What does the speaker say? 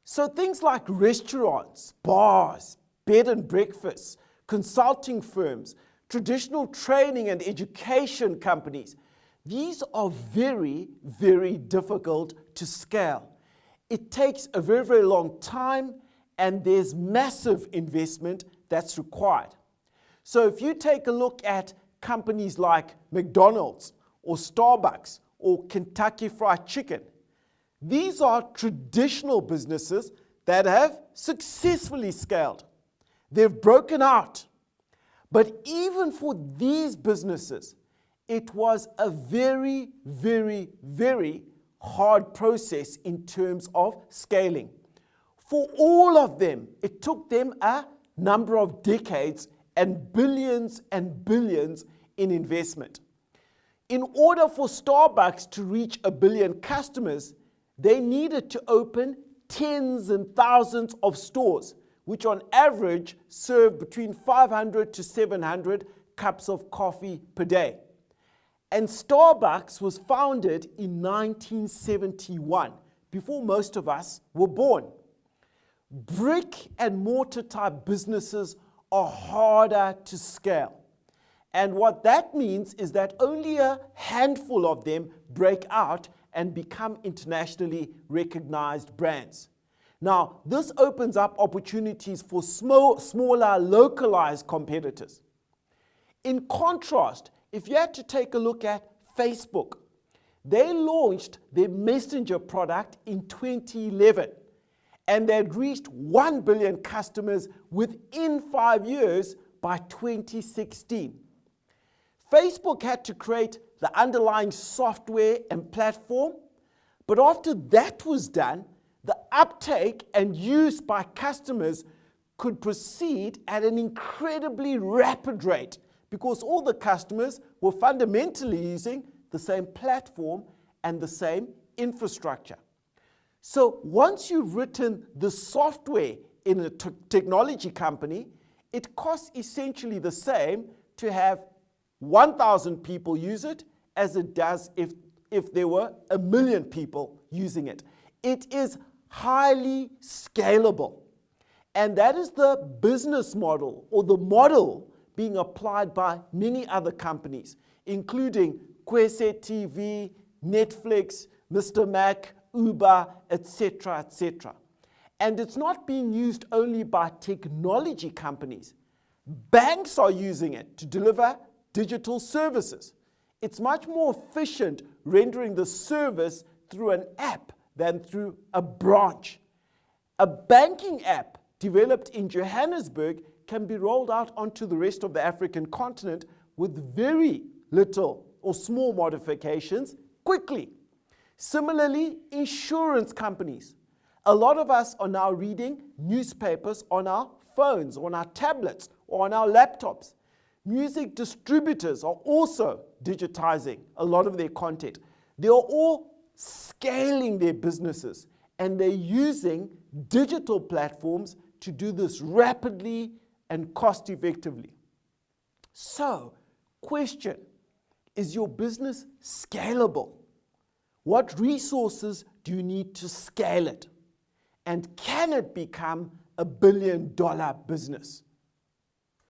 So things like restaurants, bars, bed and breakfasts, consulting firms, traditional training and education companies, these are very, very difficult to scale. It takes a very, very long time, and there's massive investment that's required. So if you take a look at companies like McDonald's or Starbucks or Kentucky Fried Chicken, these are traditional businesses that have successfully scaled. They've broken out. But even for these businesses, it was a very, very, very hard process in terms of scaling. For all of them, it took them a number of decades and billions in investment. In order for Starbucks to reach 1 billion customers, they needed to open tens and thousands of stores, which on average serve between 500 to 700 cups of coffee per day. And Starbucks was founded in 1971, before most of us were born. Brick and mortar type businesses are harder to scale. And what that means is that only a handful of them break out and become internationally recognized brands. Now, this opens up opportunities for smaller, localized competitors. In contrast, if you had to take a look at Facebook, they launched their Messenger product in 2011, and they had reached 1 billion customers within 5 years by 2016. Facebook had to create the underlying software and platform, but after that was done, the uptake and use by customers could proceed at an incredibly rapid rate because all the customers were fundamentally using the same platform and the same infrastructure. So once you've written the software in a technology company, it costs essentially the same to have 1,000 people use it as it does if there were 1 million people using it. It is highly scalable. And that is the business model or the model being applied by many other companies, including Kwese TV, Netflix, Mr. Mac, Uber, etc., etc. And it's not being used only by technology companies. Banks are using it to deliver digital services. It's much more efficient rendering the service through an app than through a branch. A banking app developed in Johannesburg can be rolled out onto the rest of the African continent with very little or small modifications quickly. Similarly, insurance companies. A lot of us are now reading newspapers on our phones, on our tablets, or on our laptops. Music distributors are also digitizing a lot of their content. They are all scaling their businesses, and they're using digital platforms to do this rapidly and cost effectively. So, question, is your business scalable? What resources do you need to scale it? And can it become $1 billion business?